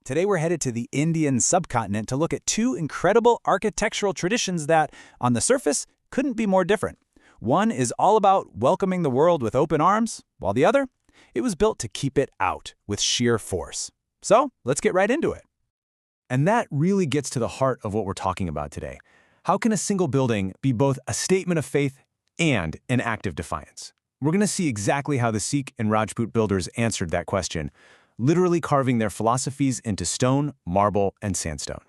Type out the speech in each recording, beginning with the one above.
Today we're headed to the Indian subcontinent to look at two incredible architectural traditions that, on the surface, couldn't be more different. One is all about welcoming the world with open arms, while the other, it was built to keep it out with sheer force. So, let's get right into it. And that really gets to the heart of what we're talking about today. How can a single building be both a statement of faith and an act of defiance? We're going to see exactly how the Sikh and Rajput builders answered that question, literally carving their philosophies into stone, marble, and sandstone.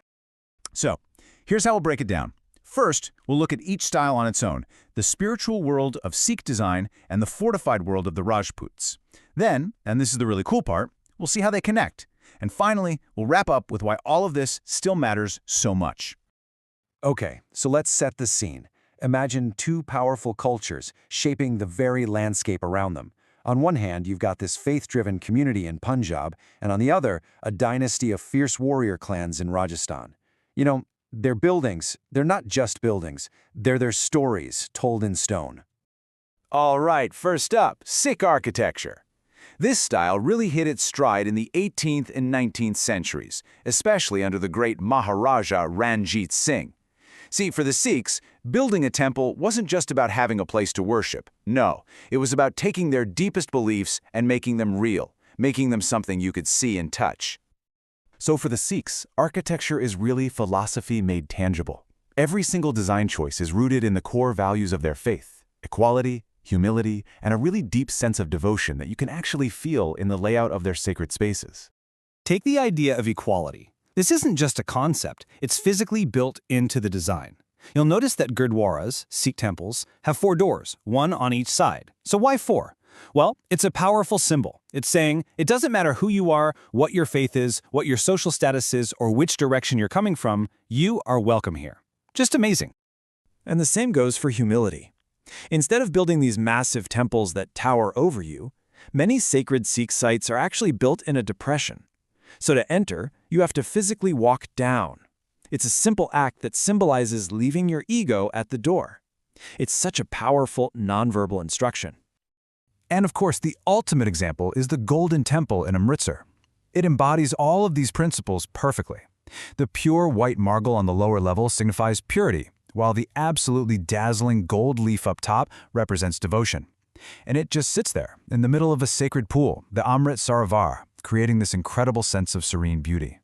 So, here's how we'll break it down. First, we'll look at each style on its own, the spiritual world of Sikh design and the fortified world of the Rajputs. Then, and this is the really cool part, we'll see how they connect. And finally, we'll wrap up with why all of this still matters so much. Okay, so let's set the scene. Imagine two powerful cultures shaping the very landscape around them. On one hand, you've got this faith-driven community in Punjab, and on the other, a dynasty of fierce warrior clans in Rajasthan. You know, their buildings, they're not just buildings, they're their stories told in stone. All right, first up, Sikh architecture. This style really hit its stride in the 18th and 19th centuries, especially under the great Maharaja Ranjit Singh. See, for the Sikhs, building a temple wasn't just about having a place to worship. No, it was about taking their deepest beliefs and making them real, making them something you could see and touch. So for the Sikhs, architecture is really philosophy made tangible. Every single design choice is rooted in the core values of their faith: equality, humility, and a really deep sense of devotion that you can actually feel in the layout of their sacred spaces. Take the idea of equality. This isn't just a concept, it's physically built into the design. You'll notice that gurdwaras, Sikh temples, have 4 doors, one on each side. So why 4? Well, it's a powerful symbol. It's saying, it doesn't matter who you are, what your faith is, what your social status is, or which direction you're coming from, you are welcome here. Just amazing. And the same goes for humility. Instead of building these massive temples that tower over you, many sacred Sikh sites are actually built in a depression. So to enter, you have to physically walk down. It's a simple act that symbolizes leaving your ego at the door. It's such a powerful, nonverbal instruction. And of course, the ultimate example is the Golden Temple in Amritsar. It embodies all of these principles perfectly. The pure white marble on the lower level signifies purity, while the absolutely dazzling gold leaf up top represents devotion. And it just sits there, in the middle of a sacred pool, the Amrit Sarovar, creating this incredible sense of serene beauty.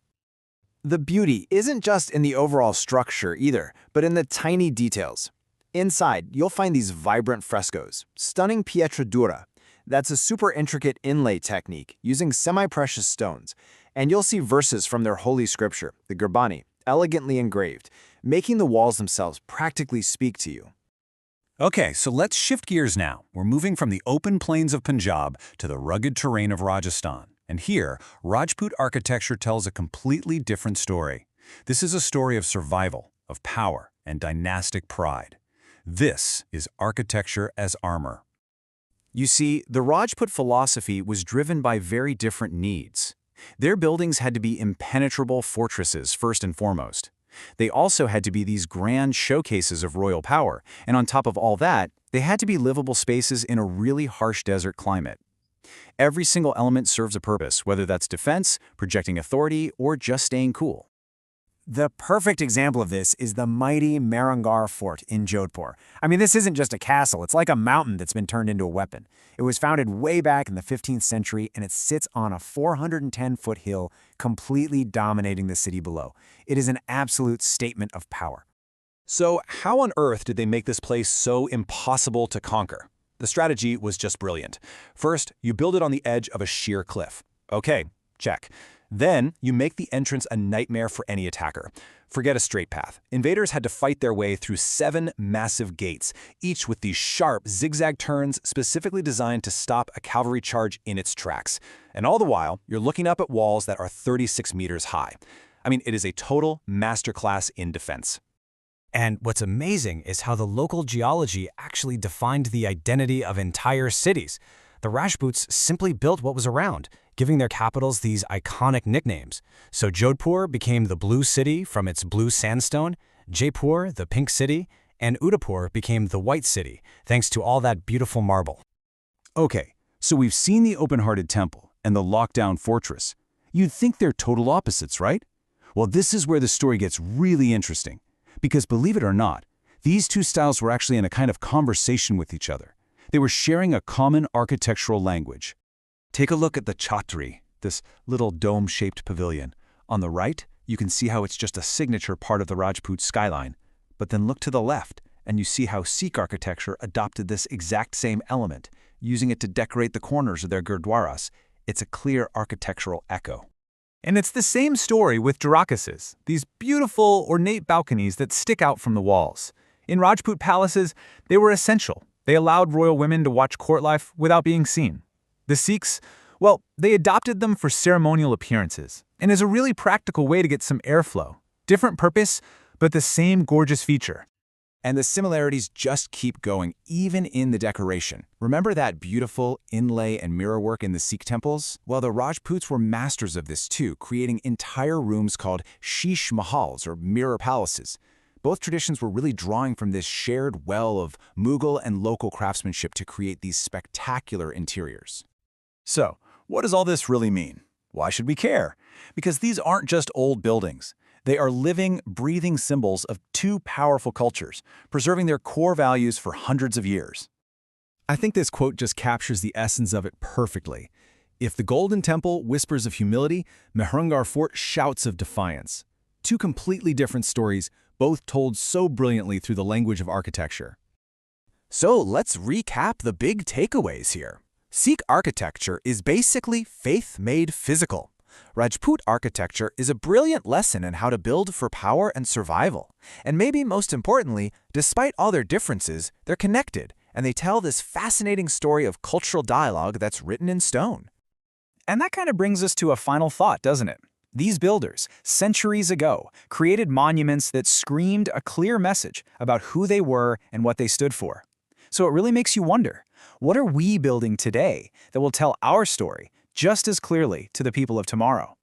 The beauty isn't just in the overall structure either, but in the tiny details. Inside, you'll find these vibrant frescoes, stunning pietra-dura. That's a super intricate inlay technique using semi-precious stones. And you'll see verses from their holy scripture, the Gurbani, elegantly engraved, making the walls themselves practically speak to you. Okay, so let's shift gears now. We're moving from the open plains of Punjab to the rugged terrain of Rajasthan. And here, Rajput architecture tells a completely different story. This is a story of survival, of power, and dynastic pride. This is architecture as armor. You see, the Rajput philosophy was driven by very different needs. Their buildings had to be impenetrable fortresses first and foremost. They also had to be these grand showcases of royal power, and on top of all that, they had to be livable spaces in a really harsh desert climate. Every single element serves a purpose, whether that's defense, projecting authority, or just staying cool. The perfect example of this is the mighty Mehrangarh Fort in Jodhpur. I mean, this isn't just a castle, it's like a mountain that's been turned into a weapon. It was founded way back in the 15th century, and it sits on a 410-foot hill, completely dominating the city below. It is an absolute statement of power. So how on earth did they make this place so impossible to conquer? The strategy was just brilliant. First, you build it on the edge of a sheer cliff. Okay, check. Then, you make the entrance a nightmare for any attacker. Forget a straight path. Invaders had to fight their way through 7 massive gates, each with these sharp, zigzag turns specifically designed to stop a cavalry charge in its tracks. And all the while, you're looking up at walls that are 36 meters high. I mean, it is a total masterclass in defense. And what's amazing is how the local geology actually defined the identity of entire cities. The Rajputs simply built what was around, giving their capitals these iconic nicknames. So Jodhpur became the Blue City from its blue sandstone, Jaipur the Pink City, and Udaipur became the White City, thanks to all that beautiful marble. Okay, so we've seen the open-hearted temple and the lockdown fortress. You'd think they're total opposites, right? Well, this is where the story gets really interesting. Because believe it or not, these two styles were actually in a kind of conversation with each other. They were sharing a common architectural language. Take a look at the Chhatri, this little dome-shaped pavilion. On the right, you can see how it's just a signature part of the Rajput skyline. But then look to the left, and you see how Sikh architecture adopted this exact same element, using it to decorate the corners of their gurdwaras. It's a clear architectural echo. And it's the same story with Jharokhas, these beautiful, ornate balconies that stick out from the walls. In Rajput palaces, they were essential. They allowed royal women to watch court life without being seen. The Sikhs, well, they adopted them for ceremonial appearances, and as a really practical way to get some airflow. Different purpose, but the same gorgeous feature. And the similarities just keep going, even in the decoration. Remember that beautiful inlay and mirrorwork in the Sikh temples? Well, the Rajputs were masters of this too, creating entire rooms called Sheesh Mahals, or mirror palaces. Both traditions were really drawing from this shared well of Mughal and local craftsmanship to create these spectacular interiors. So, what does all this really mean? Why should we care? Because these aren't just old buildings. They are living, breathing symbols of two powerful cultures, preserving their core values for hundreds of years. I think this quote just captures the essence of it perfectly. If the Golden Temple whispers of humility, Mehrangarh Fort shouts of defiance. Two completely different stories, both told so brilliantly through the language of architecture. So let's recap the big takeaways here. Sikh architecture is basically faith made physical. Rajput architecture is a brilliant lesson in how to build for power and survival. And maybe most importantly, despite all their differences, they're connected, and they tell this fascinating story of cultural dialogue that's written in stone. And that kind of brings us to a final thought, doesn't it? These builders, centuries ago, created monuments that screamed a clear message about who they were and what they stood for. So it really makes you wonder, what are we building today that will tell our story just as clearly to the people of tomorrow?